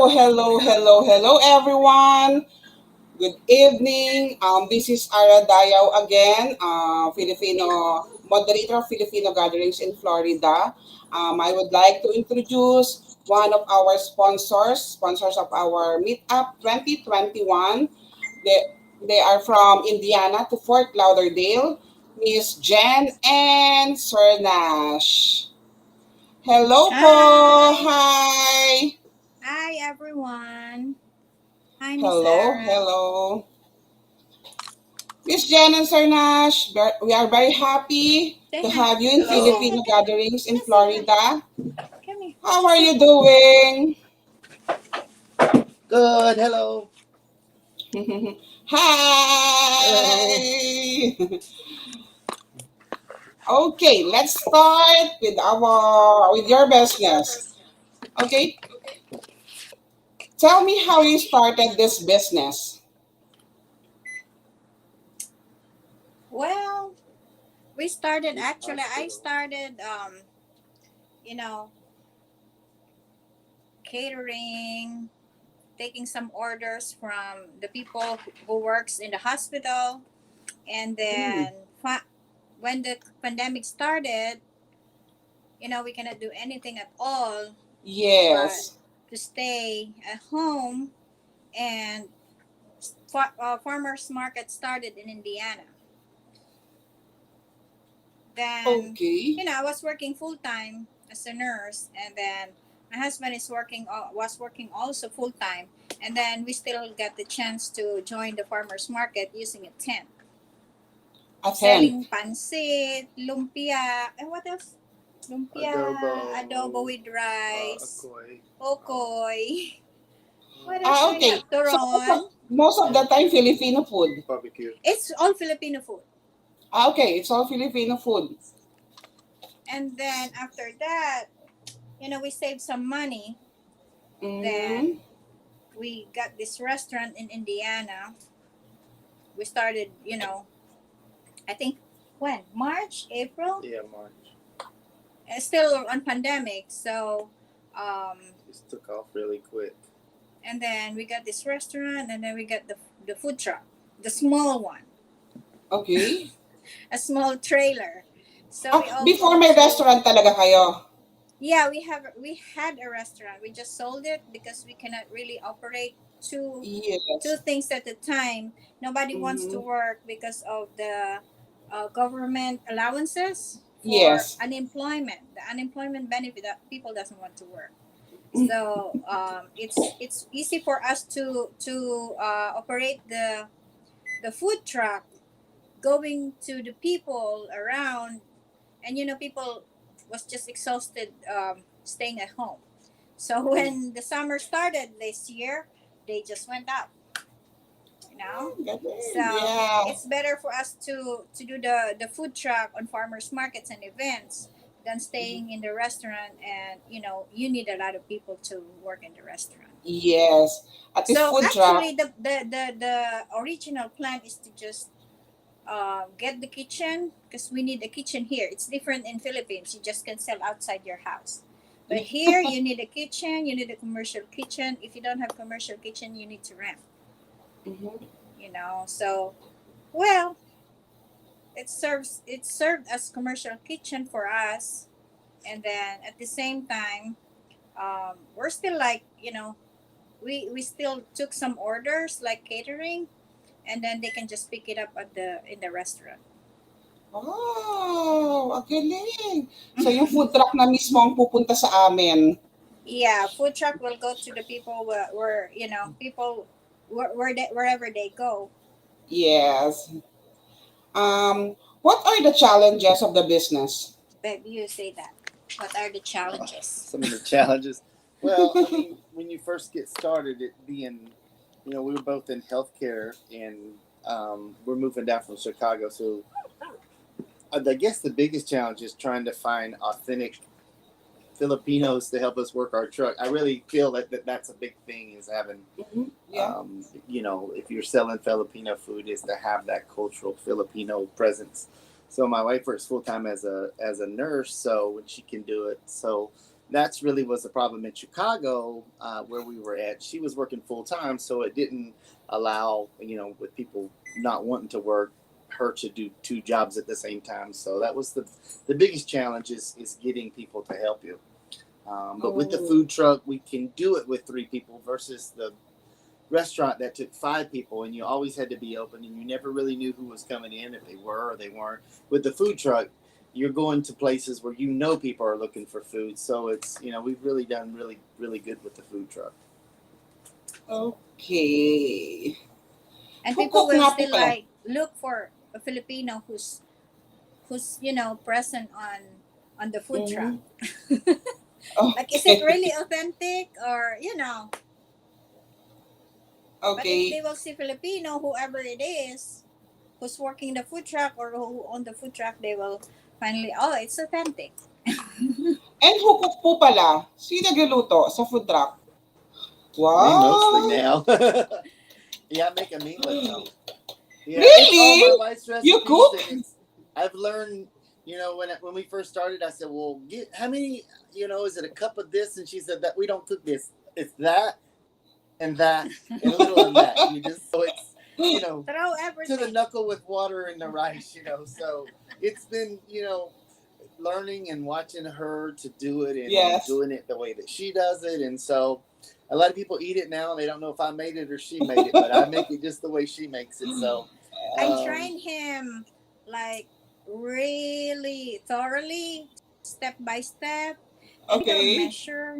Hello, everyone. Good evening. This is Ara Dayaw again, Filipino moderator of Filipino gatherings in Florida. I would like to introduce one of our sponsors of our Meetup 2021. They, they are from Indiana to Fort Lauderdale, Miss Jen and Sir Nash. Hello po! Hi. Hi! Hi, everyone. Hi, Miss Hello, Ara. hello. Miss Jen and Sir Nash, we are very happy Say to hi. have you in Hello. Filipino gatherings in Say hi. Florida. Come here. How are Say you doing? Good. Hello. Hello. Hi! Okay, let's start with your business. Okay, tell me how you started this business. Well, we started actually. I started, you know, catering, taking some orders from the people who works in the hospital, and Mm, then when the pandemic started, we cannot do anything at all, but yes. to stay at home and farmers market started in Indiana. Then, Okay. I was working full time as a nurse, and then my husband is working was working also full time, and then we still got the chance to join the farmers market using a tent, A tent. selling pancit, lumpia, and what else? Lumpia, adobo with rice, Akoy. okoy. What else do we Okay. have? So Turon. most of the And time Filipino food. barbecue. It's all Filipino food. Okay, it's all Filipino food. And then after that, we saved some money. Mm-hmm. Then we got this restaurant in Indiana. We started, I think when? March, April? Yeah, March. Still on pandemic. So, Just took off really quick. and then we got this restaurant, and then we got the food truck, the small one, Okay. a small trailer. So we all Before go may to, restaurant talaga kayo. yeah, we had a restaurant. We just sold it because we cannot really operate two Yes. things at a time. Nobody wants to Mm-hmm. work because of the government allowances for Yes. unemployment. The unemployment benefit that people doesn't want to work. So it's easy for us to operate the food truck, going to the people around, and people was just exhausted staying at home. So when the summer started this year, they just went up. Galing. So Yeah. it's better for us to do the food truck on farmers markets and events than staying in the restaurant, and you need a lot of people to work in the restaurant. Yes. At this So food truck. actually the original plan is to just get the kitchen, because we need a kitchen here. It's different in Philippines. You just can sell outside your house. But here you need a kitchen, you need a commercial kitchen. If you don't have commercial kitchen, you need to rent. Mhm. So well, it served as commercial kitchen for us, and then at the same time, we're still like, we still took some orders like catering, and then they can just pick it up at the in the restaurant. Oh, ang galing. So yung food truck na mismo ang pupunta sa amin. Yeah, food truck will go to the people where people wherever they go. Yes. What are the challenges of the business? Babe, you say that. What are the challenges? Some of the challenges. Well, I mean, when you first get started, it being, we were both in healthcare, and we're moving down from Chicago. So I guess the biggest challenge is trying to find authentic Filipinos to help us work our truck. I really feel that's a big thing, is having, Yeah. if you're selling Filipino food, is to have that cultural Filipino presence. So my wife works full time as a nurse, so when she can do it, so that's really was the problem in Chicago, where we were at. She was working full time, so it didn't allow, with people not wanting to work, her to do two jobs at the same time. So that was the biggest challenge, is getting people to help you. But with the Oh. food truck, we can do it with 3 people versus the restaurant that took 5 people, and you always had to be open, and you never really knew who was coming in, if they were or they weren't. With the food truck, you're going to places where people are looking for food. So it's, we've really done really, really good with the food truck. Okay. And Who people cook will nga po still pala? like look for a Filipino who's present on the food truck. Mhm. Like, is it Okay. really authentic, or But if Okay. they will see Filipino, whoever it is, who's working the food truck or who own the food truck, they will finally, oh, it's authentic. And who cook po pala? Sino nagluluto sa food truck? Me mostly Wow. now. Yeah, I make a mean with them. Yeah, it's all my Really? wife's You recipes, cook? and I've learned. When we first started, I said, "Well, get how many? Is it a cup of this?" And she said that we don't cook this. It's that and that and a little of that. You just so it's Throw to the everything. knuckle with water and the rice. So it's been learning and watching her to do it, and Yes. doing it the way that she does it, and so. A lot of people eat it now, and they don't know if I made it or she made it, but I make it just the way she makes it. So, I um, trained him like really thoroughly, step by step, and we don't Okay. measure.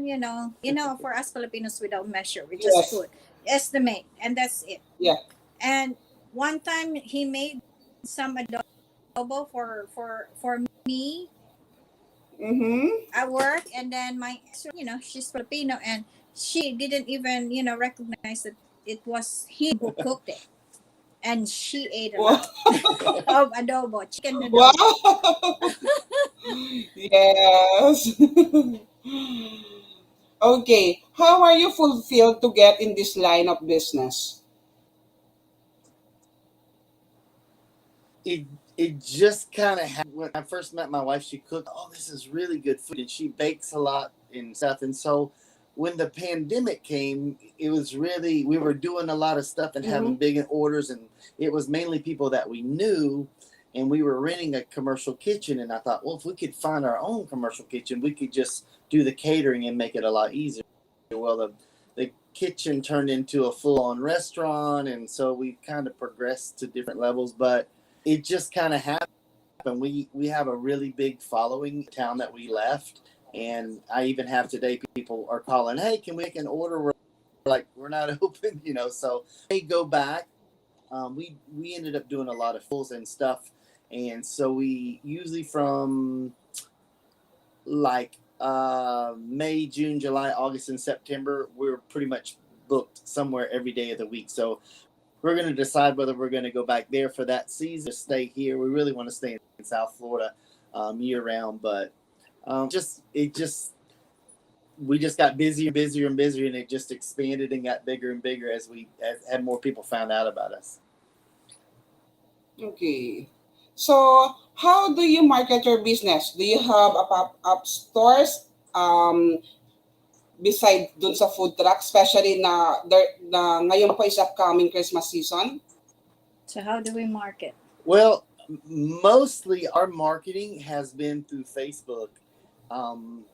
For us Filipinos, we don't measure. We just Yes. put estimate, and that's it. Yeah. And one time he made some adobo for me Mm-hmm. at work, and then my she's Filipino, and she didn't even recognize that it was him who cooked it, and she ate a Wow. lot of adobo, chicken adobo. Wow. Yes. Okay. How are you fulfilled to get in this line of business? it it just kind of happened when I first met my wife. She cooked. Oh, this is really good food, and she bakes a lot and stuff. And so, when the pandemic came, it was really we were doing a lot of stuff and having Mm-hmm. big orders, and it was mainly people that we knew. And we were renting a commercial kitchen, and I thought, well, if we could find our own commercial kitchen, we could just do the catering and make it a lot easier. Well, the kitchen turned into a full-on restaurant, and so we kind of progressed to different levels, but it just kind of happened. We have a really big following in the town that we left, and I even have today people are calling, hey, can we make an order? We're like, we're not open, so they go back. We ended up doing a lot of fools and stuff, and so we usually from like May, June, July, August, and September, we're pretty much booked somewhere every day of the week. So we're going to decide whether we're going to go back there for that season or stay here. We really want to stay in South Florida year round, but we just got busier, busier, and busier, and it just expanded and got bigger and bigger as had more people found out about us. Okay. So, how do you market your business? Do you have a pop-up stores beside dun sa food truck, especially na ngayon po is upcoming Christmas season? So how do we market? Well, mostly our marketing has been through Facebook. Um,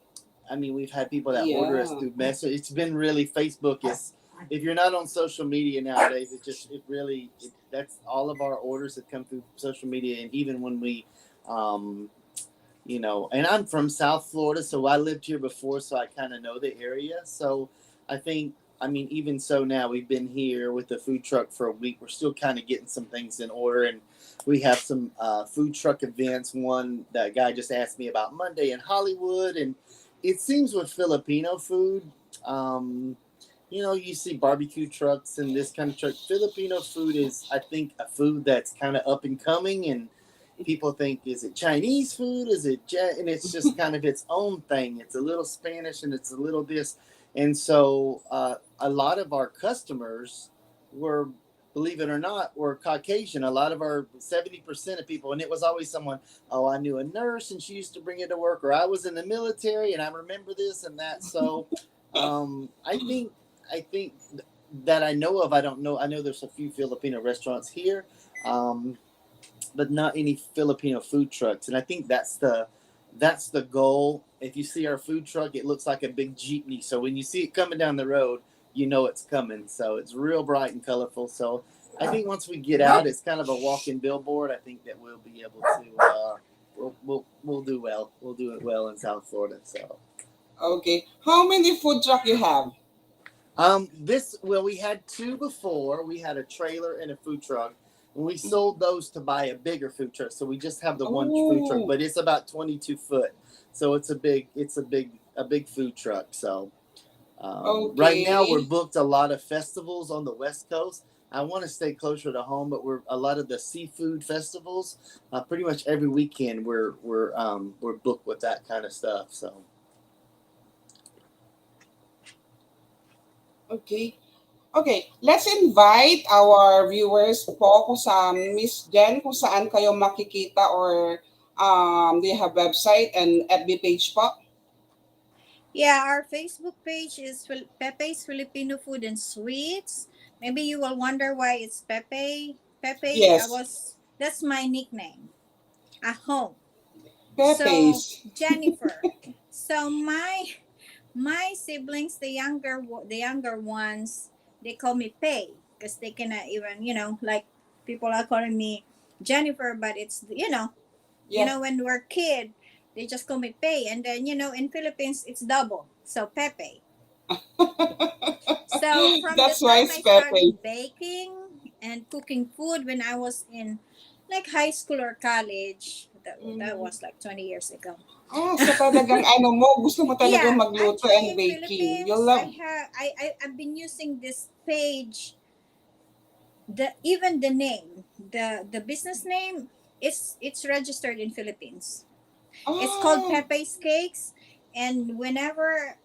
we've had people that order us Yeah. through message. It's been really Facebook is if you're not on social media nowadays, that's all of our orders have come through social media. And even when we, and I'm from South Florida, so I lived here before, so I kind of know the area. So I think, even so now we've been here with the food truck for a week. We're still kind of getting some things in order, and we have some food truck events. One that guy just asked me about Monday in Hollywood, and it seems with Filipino food, you see barbecue trucks and this kind of truck. Filipino food is, I think, a food that's kind of up and coming, and people think, is it Chinese food? Is it and it's just kind of its own thing. It's a little Spanish and it's a little this, and so a lot of our customers were, believe it or not, were Caucasian. A lot of our 70% of people, and it was always someone. Oh, I knew a nurse and she used to bring it to work, or I was in the military and I remember this and that. So I think I think that I know of. I don't know. I know there's a few Filipino restaurants here. Um, but not any Filipino food trucks. And I think that's the goal. If you see our food truck, it looks like a big jeepney. So when you see it coming down the road, you know it's coming. So it's real bright and colorful. So I think once we get out, it's kind of a walking billboard. I think that we'll be able to we'll do well. We'll do it well in South Florida. So Okay. How many food truck you have? we had two before. We had a trailer and a food truck. And we sold those to buy a bigger food truck. So we just have the one food truck, Oh, but it's about 22 foot. So a big food truck. So right now we're okay. booked a lot of festivals on the West Coast. I want to stay closer to home, but we're a lot of the seafood festivals. Pretty much every weekend we're booked with that kind of stuff. So Okay. Okay, let's invite our viewers po kung sa Miss Jen, kung saan kayo makikita or do you have website and FB page po? Yeah, our Facebook page is Pepe's Filipino Food and Sweets. Maybe you will wonder why it's Pepe. Pepe, Yes, that's my nickname at home. So Pepe's. Jennifer. So my siblings, the younger ones, they call me Pei because they cannot even, like people are calling me Jennifer, but it's Yeah, when we're kid, they just call me Pei, and then in Philippines it's double, so Pepe. So from the that's why time it's I Pepe. started baking and cooking food when I was in like high school or college, that Mm. was like 20 years ago. So talagang ano mo, gusto mo talagang Yeah, magluto actually and in baking. You Philippines, love. I've been using this page. Even the name, the business name, it's registered in Philippines. It's called Ah, Pepe's Cakes, and whenever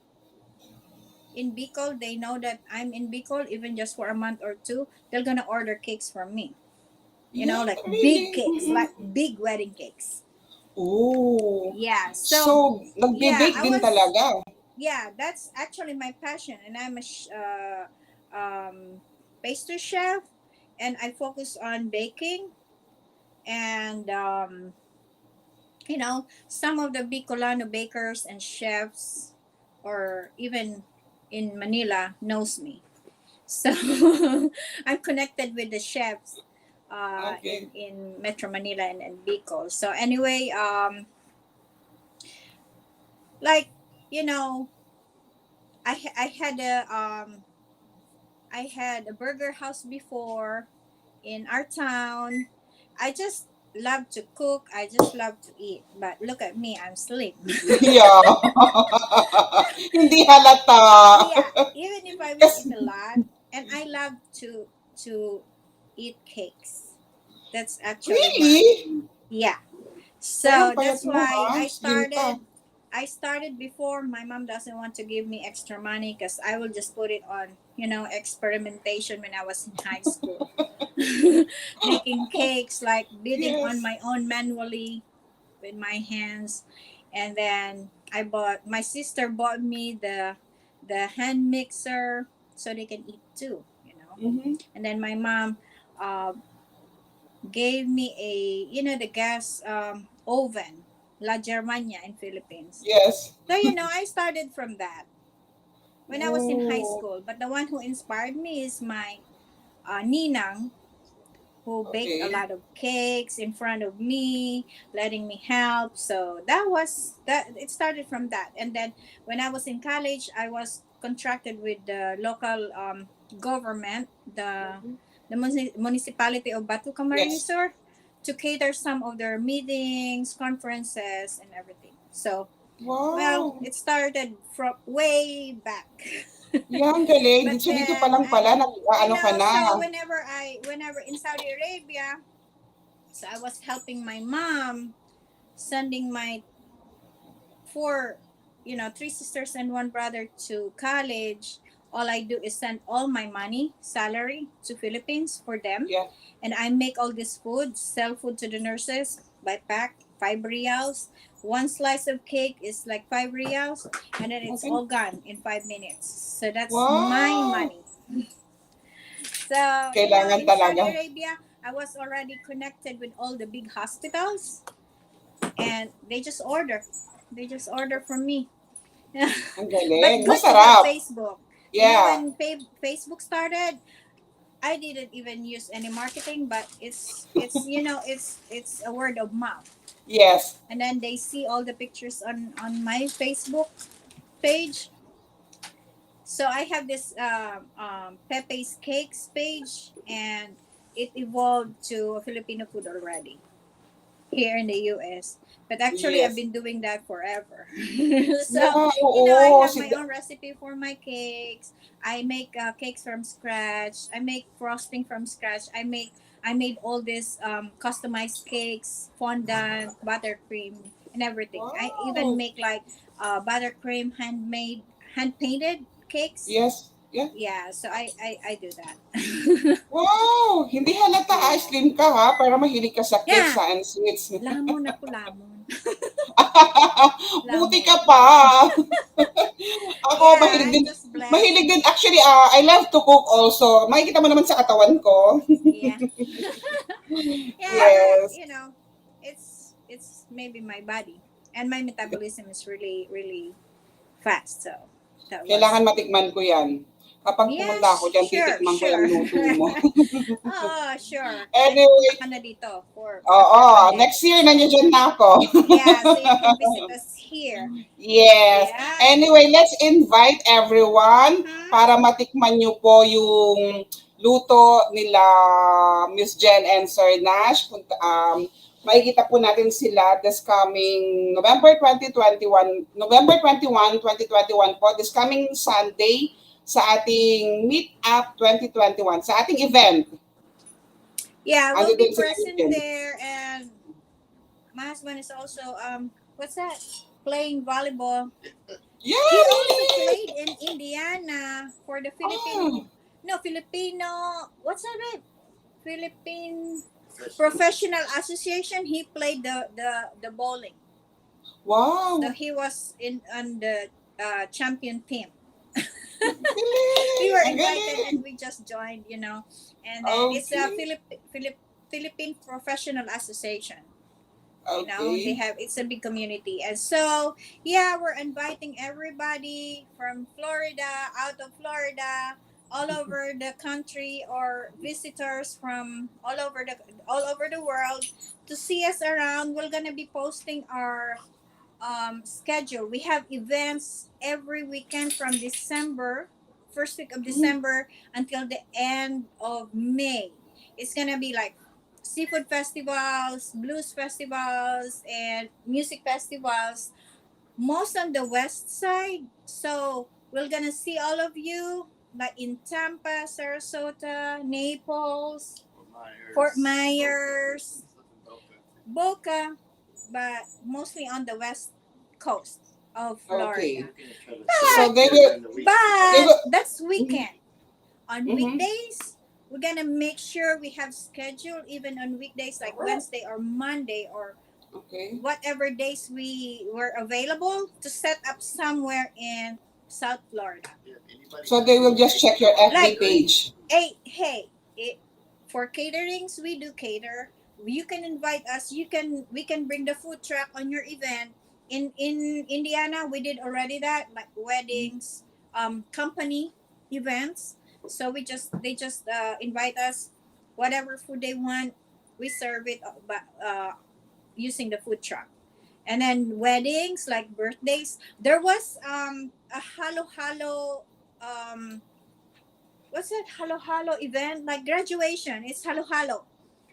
in Bicol they know that I'm in Bicol, even just for a month or two, they're gonna order cakes from me. yeah, Like big really? cakes, Mhm. like big wedding cakes. Oh, Yeah. So so yeah, nagbe-bake I din was talaga. yeah, that's actually my passion, and I'm a pastry chef, and I focus on baking, and some of the Bicolano bakers and chefs, or even in Manila, knows me. So I'm connected with the chefs Okay. in Metro Manila and Bicol. So anyway, like you know, I had a burger house before in our town. I just love to cook. I just love to eat. But look at me, I'm slim. Yeah. Hindi halata. Yeah, even if I will eat Kasi, a lot, and I love to eat cakes. That's actually my really? yeah. Pero ang So payat that's mo why ha? Slim ka. I started before my mom doesn't want to give me extra money because I will just put it on, experimentation when I was in high school. Making cakes, like beating on Yes. my own manually with my hands. And then my sister bought me the hand mixer so they can eat too. Mm-hmm. And then my mom uh, gave me the gas oven, La Germania in Philippines. Yes. So, I started from that when I was in high Oh, school. But the one who inspired me is my ninang, who baked a okay. lot of cakes in front of me, letting me help. So that was that. It started from that, and then when I was in college, I was contracted with the local government, the municipality of Batu Yes. Camarines Sur, to cater some of their meetings, conferences, and everything. So, well, Wow. it started from way back. Yan, galing. But So dito pa then lang pala, nag, ano ka na. so whenever in Saudi Arabia, So I was helping my mom, sending my four, three sisters and one brother to college. All I do is send all my money, salary to Philippines for them. Yeah. And I make all this food, sell food to the nurses by pack, 5 reals. One slice of cake is like 5 reals, and then it's Okay. all gone in 5 minutes. So that's my Wow. money. So, Kailangan in talaga. Saudi Arabia, I was already connected with all the big hospitals, and they just order. They just order from me. Ang But galing. good to have Masarap. Facebook. Yeah. When Facebook started, I didn't even use any marketing, but it's a word of mouth. Yes. And then they see all the pictures on my Facebook page. So I have this Pepe's Cakes page, and it evolved to Filipino food already here in the US. But actually, I've Yes. been doing that forever. So, Yeah, I oo. have my own recipe for my cakes. I make cakes from scratch. I make frosting from scratch. I made all these customized cakes, fondant, buttercream, and everything. I even Wow. make like buttercream handmade, hand painted cakes. Yes. Yeah. Yeah, so I do that. Wow. Hindi halata slim ka ha, para mahilig ka sa cakes Yeah, and sweets. lamon ako lamon. Buti Lamon. ka pa. Ako, Yeah, I'm just blessed. mahilig din. Actually, I love to cook also. Makikita mo naman sa katawan ko. Yeah. Yeah, but Yes. it's maybe my body and my metabolism is really really fast. So that was Kailangan matikman ko yan. Kapag yeah, pumunta ako dyan, sure, titikman ko yung sure. luto mo. Oh, sure. And Anyway, punta ka na dito for oo, after next pandemic. year So nandiyan na ako. yeah, so you can visit us here. Yes. Yeah. Anyway, let's invite everyone Mm-hmm. para matikman nyo po yung luto nila Miss Jen and Sir Nash. Makikita po natin sila this coming November 21 po, this coming Sunday sa ating Meet Up 2021, sa ating event. Yeah, Ano we'll be din sila present Jen? there, and my husband is also what's that? Playing volleyball. He also Yay! played in Indiana for the Ah, Filipino, what's that? Philippine Professional Association. He played the bowling. So wow. he was in on the champion team. We Galing! were Ang invited galing! and we just joined, And then it's a Okay. Philippine Professional Association. They Okay. have it's a big community, and so yeah, we're inviting everybody from Florida, out of Florida, all over the country, or visitors from all over the world to see us around. We're gonna be posting our schedule. We have events every weekend from December, first week of Mm, December until the end of May. It's gonna be like seafood festivals, blues festivals, and music festivals. Most on the west side. So we're gonna see all of you like in Tampa, Sarasota, Naples, Fort Myers, Boca, but mostly on the west coast of okay. Florida. So But they but will, that's mhm, weekend. On mhm. weekdays, we're gonna make sure we have schedule even on weekdays like Wednesday or Monday or Okay. whatever days we were available to set up somewhere in South Florida. So they will just check your FB Like, page. hey, for caterings, we do cater. You can invite us. We can bring the food truck on your event. In Indiana, we did already that, like weddings, company events. So they just invite us, whatever food they want, we serve it, but using the food truck. And then weddings, like birthdays, there was a halo halo what's that halo halo event, like graduation. It's halo halo.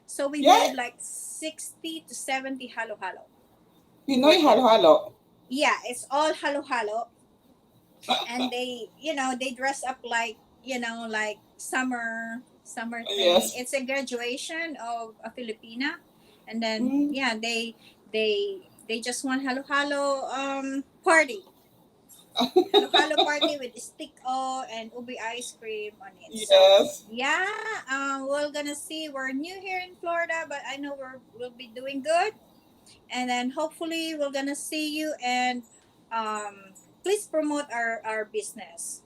So we Yeah, made like 60 to 70 halo halo for Pinoy them. halo-halo. Yeah, it's all halo halo, and they dress up like like summer thing. Yes. It's a graduation of a Filipina, And then Mm, yeah, they just want halo halo party. Halo halo party with stick o and ubi ice cream on it. So yes. yeah, we're gonna see. We're new here in Florida, but I know we'll be doing good. And then hopefully we're gonna see you, and please promote our business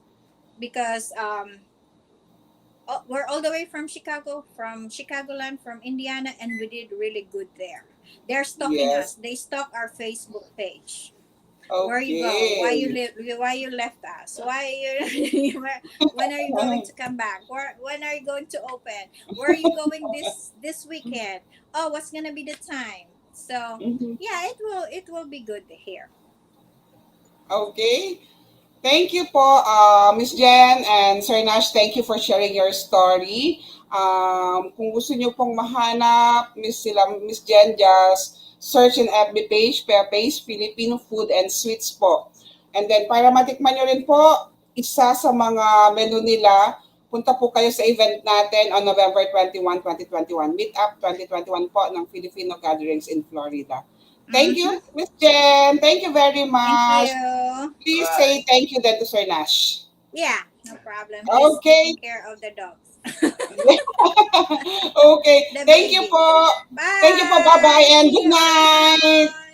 because we're all the way from Chicago, from Chicagoland, from Indiana, and we did really good there. They're stalking us. Yes. They stalk our Facebook page. Where you go? Why you Okay. live? Why you left us? Why you? When are you going to come back? When are you going to open? Where are you going this weekend? Oh, what's gonna be the time? So Mhm. yeah, it will be good here. Okay. Thank you po, Miss Jen and Sir Nash. Thank you for sharing your story. Kung gusto niyo pong mahanap Miss Jen, just search in FB page, Pepey's Filipino Food and Sweets po. And then para matikman niyo rin po, isa sa mga menu nila, punta po kayo sa event natin on November 21, 2021. Meet Up 2021 po ng Filipino Gatherings in Florida. Thank you, Mm-hmm. Miss Jen. Thank you very Thank much. you. Please say thank you then to Sir Nash. Yeah, no problem. He's taking Okay. care of the dogs, Okay. the Thank you baby. po. Thank you po. Bye-bye Bye. and See good you night. around.